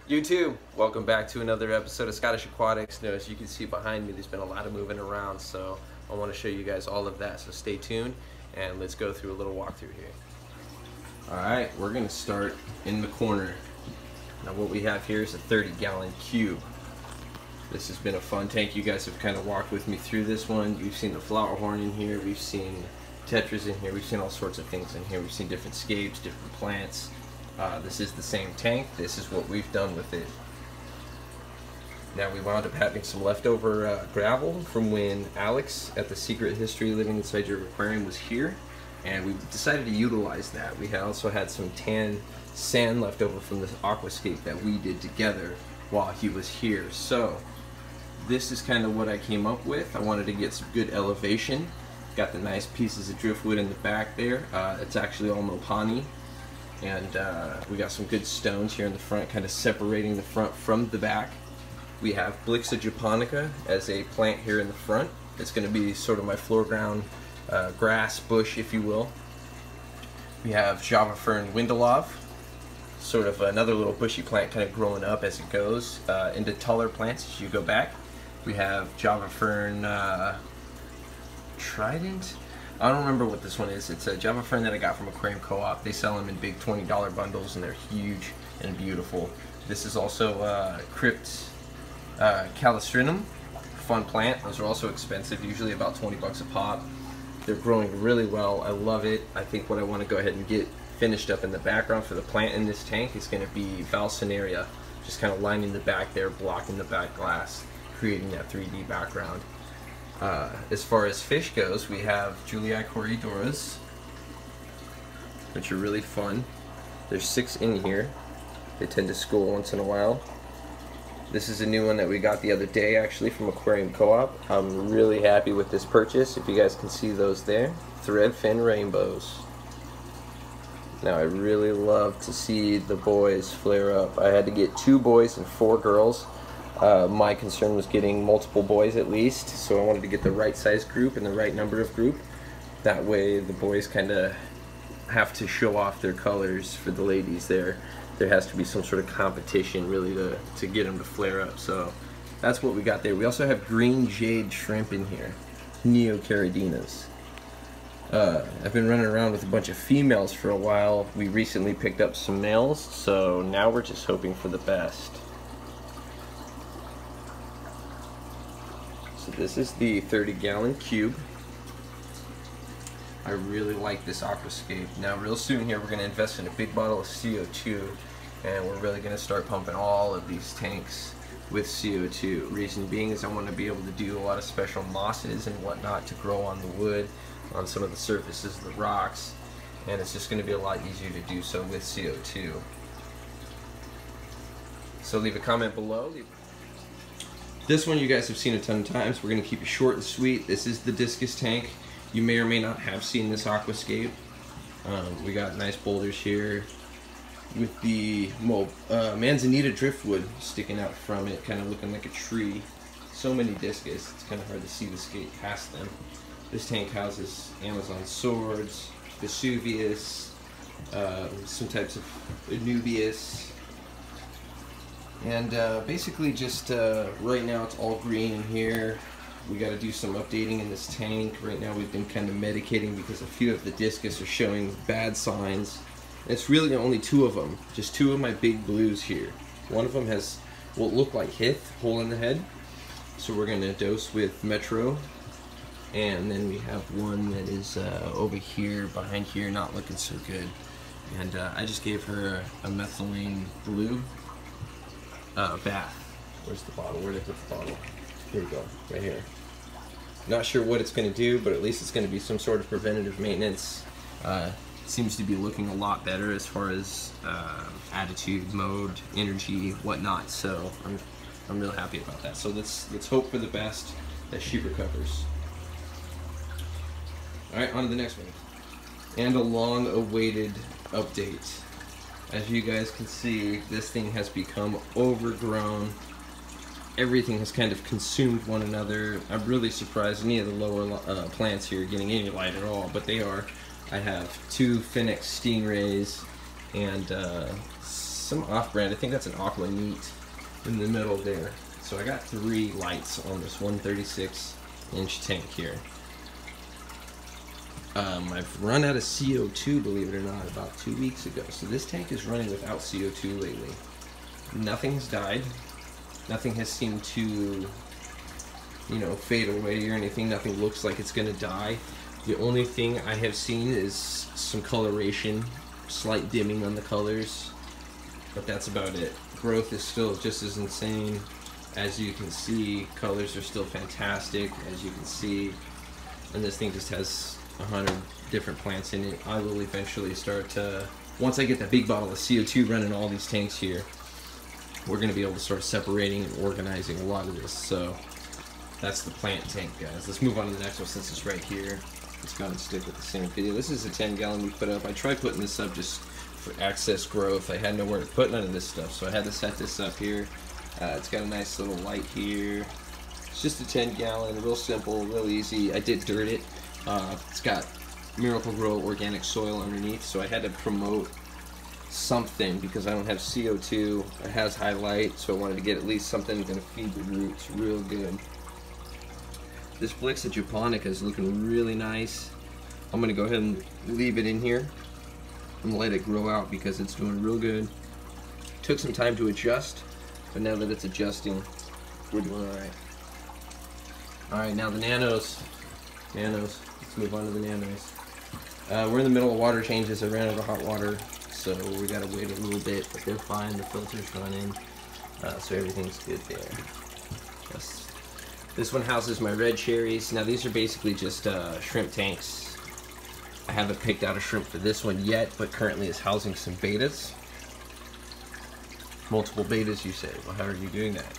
YouTube, welcome back to another episode of Scottish Aquatics. Now, as you can see behind me, there's been a lot of moving around, so I want to show you guys all of that. So stay tuned and let's go through a little walkthrough here. Alright, we're going to start in the corner. Now what we have here is a 30-gallon cube. This has been a fun tank. You guys have kind of walked with me through this one. You've seen the flower horn in here, we've seen tetras in here, we've seen all sorts of things in here. We've seen different scapes, different plants. This is the same tank. This is what we've done with it. Now we wound up having some leftover gravel from when Alex at the Secret History Living Inside Your Aquarium was here, and we decided to utilize that. We also had some tan sand left over from the aquascape that we did together while he was here. So this is kind of what I came up with. I wanted to get some good elevation. Got the nice pieces of driftwood in the back there. It's actually all Mopani. And we got some good stones here in the front, kind of separating the front from the back. We have Blixa japonica as a plant here in the front. It's going to be sort of my foreground grass bush, if you will. We have Java Fern Windelov, sort of another little bushy plant kind of growing up as it goes into taller plants as you go back. We have Java Fern Trident. I don't remember what this one is. It's a Java Fern that I got from Aquarium Co-op. They sell them in big $20 bundles and they're huge and beautiful. This is also Crypt Calistrinum. Fun plant. Those are also expensive, usually about 20 bucks a pop. They're growing really well. I love it. I think what I want to go ahead and get finished up in the background for the plant in this tank is going to be Valsenaria. Just kind of lining the back there, blocking the back glass, creating that 3D background. As far as fish goes, we have Julii Corydoras, which are really fun. There's 6 in here. They tend to school once in a while. This is a new one that we got the other day, actually, from Aquarium Co-op. I'm really happy with this purchase. If you guys can see those there, Threadfin Rainbows. Now, I really love to see the boys flare up. I had to get 2 boys and 4 girls. My concern was getting multiple boys at least, so I wanted to get the right size group and the right number of group. That way the boys kind of have to show off their colors for the ladies there. There has to be some sort of competition really to get them to flare up. So that's what we got there. We also have green jade shrimp in here, Neocaridina's. I've been running around with a bunch of females for a while. We recently picked up some males, so now we're just hoping for the best. So this is the 30-gallon cube. I really like this aquascape. Now real soon here we're going to invest in a big bottle of CO2, and we're really going to start pumping all of these tanks with CO2. Reason being is I want to be able to do a lot of special mosses and whatnot to grow on the wood, on some of the surfaces of the rocks, and it's just going to be a lot easier to do so with CO2. So leave a comment below. This one you guys have seen a ton of times. We're going to keep it short and sweet. This is the Discus Tank. You may or may not have seen this aquascape. We got nice boulders here with the manzanita driftwood sticking out from it, kind of looking like a tree. So many discus, it's kind of hard to see the scape past them. This tank houses Amazon swords, Vesuvius, some types of Anubias. And basically just right now it's all green in here. We got to do some updating in this tank. Right now we've been kind of medicating because a few of the discus are showing bad signs. It's really only 2 of them, just 2 of my big blues here. One of them has what look like Hith, hole in the head. So we're going to dose with Metro. And then we have one that is over here, behind here, not looking so good. And I just gave her a methylene blue. Bath. Where's the bottle? Where did I put the bottle? Here we go, right here. Not sure what it's going to do, but at least it's going to be some sort of preventative maintenance. Seems to be looking a lot better as far as attitude, mode, energy, whatnot. So I'm real happy about that. So let's hope for the best that she recovers. All right, on to the next one, and a long-awaited update. As you guys can see, this thing has become overgrown. Everything has kind of consumed one another. I'm really surprised any of the lower plants here are getting any light at all, but they are. I have 2 Phoenix Stingrays and some off-brand. I think that's an Aqua Neat in the middle there. So I got 3 lights on this 136-inch tank here. I've run out of CO2, believe it or not, about 2 weeks ago. So this tank is running without CO2 lately. Nothing's died. Nothing has seemed to, you know, fade away or anything. Nothing looks like it's gonna die. The only thing I have seen is some coloration, slight dimming on the colors, but that's about it. Growth is still just as insane. As you can see, colors are still fantastic, as you can see. And this thing just has 100 different plants in it. I will eventually start to, once I get that big bottle of CO2 running all these tanks here, we're going to be able to start separating and organizing a lot of this. So that's the plant tank, guys. Let's move on to the next one since it's right here. Let's go and stick with the same video. This is a 10-gallon we put up. I tried putting this up just for access growth. I had nowhere to put none of this stuff, so I had to set this up here. It's got a nice little light here. It's just a 10-gallon, real simple, real easy. I did dirt it. It's got Miracle-Gro organic soil underneath, so I had to promote something because I don't have CO2. It has high light, so I wanted to get at least something that's going to feed the roots real good. This Blixa japonica is looking really nice. I'm going to go ahead and leave it in here and let it grow out because it's doing real good. Took some time to adjust, but now that it's adjusting, we're doing alright. Alright, now the nanos. Let's move on to the nanos. We're in the middle of water changes. I ran out of hot water, so we gotta wait a little bit, but they're fine. The filter's running, so everything's good there. This one houses my red cherries. Now these are basically just shrimp tanks. I haven't picked out a shrimp for this one yet, but currently is housing some betas. Multiple betas, you say? Well, how are you doing that?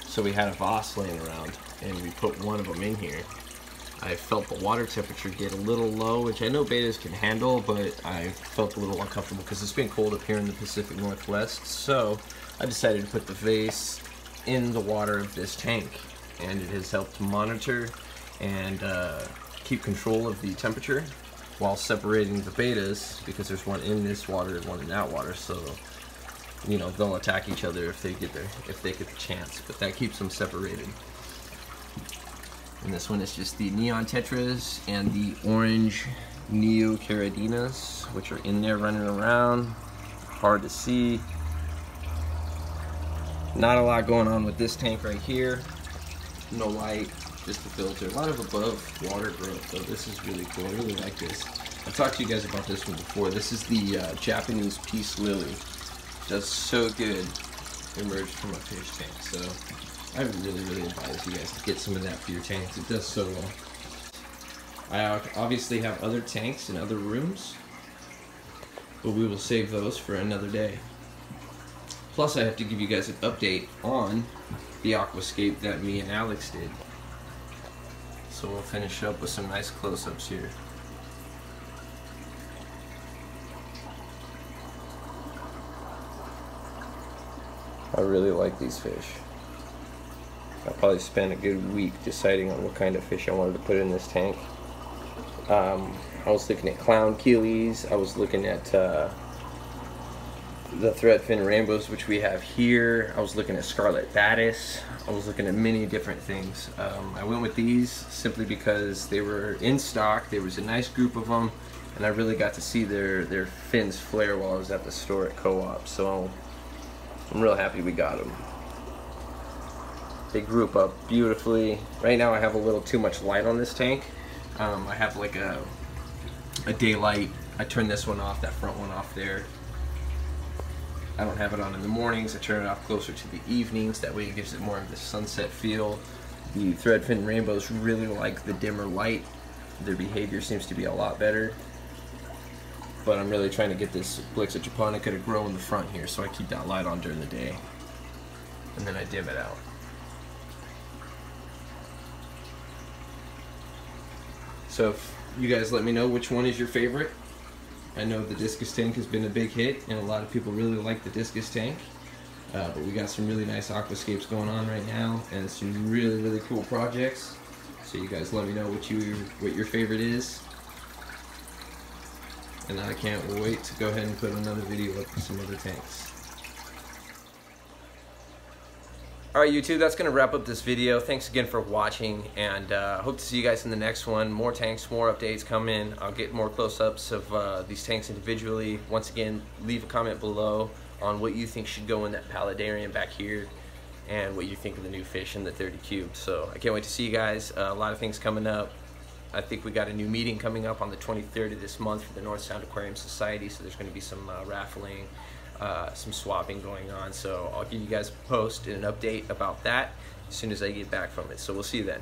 So we had a vase laying around, and we put one of them in here. I felt the water temperature get a little low, which I know betas can handle, but I felt a little uncomfortable because it's been cold up here in the Pacific Northwest. So I decided to put the vase in the water of this tank, and it has helped monitor and keep control of the temperature while separating the betas, because there's one in this water and one in that water. So, you know, they'll attack each other if they get the chance, but that keeps them separated. And this one is just the neon tetras and the orange neo Corydoras, which are in there running around. Hard to see. Not a lot going on with this tank right here. No light, just the filter. A lot of above water growth, though. This is really cool. I really like this. I've talked to you guys about this one before. This is the Japanese peace lily. Does so good. Emerged from a fish tank. So I really advise you guys to get some of that for your tanks. It does so well. I obviously have other tanks in other rooms, but we will save those for another day. Plus, I have to give you guys an update on the aquascape that me and Alex did. So we'll finish up with some nice close-ups here. I really like these fish. I'll probably spend a good week deciding on what kind of fish I wanted to put in this tank. I was looking at clown keelies. I was looking at the Threadfin Rainbows, which we have here. I was looking at scarlet batis. I was looking at many different things. I went with these simply because they were in stock. There was a nice group of them, and I really got to see their fins flare while I was at the store at Co-op. So I'm real happy we got them. They group up beautifully. Right now I have a little too much light on this tank. I have like a daylight. I turn this one off, that front one off there. I don't have it on in the mornings. I turn it off closer to the evenings. That way it gives it more of the sunset feel. The Threadfin Rainbows really like the dimmer light. Their behavior seems to be a lot better. But I'm really trying to get this Blixa japonica to grow in the front here, so I keep that light on during the day. And then I dim it out. So if you guys let me know which one is your favorite. I know the Discus Tank has been a big hit, and a lot of people really like the Discus Tank. But we got some really nice aquascapes going on right now, and some really cool projects. So you guys let me know what your favorite is. And I can't wait to go ahead and put another video up with some other tanks. Alright YouTube, that's going to wrap up this video. Thanks again for watching, and hope to see you guys in the next one. More tanks, more updates coming. I'll get more close-ups of these tanks individually. Once again, leave a comment below on what you think should go in that paludarium back here, and what you think of the new fish in the 30 cube. So I can't wait to see you guys. A lot of things coming up. I think we got a new meeting coming up on the 23rd of this month for the North Sound Aquarium Society, so there's going to be some raffling, some swapping going on. So I'll give you guys a post and an update about that as soon as I get back from it. So we'll see you then.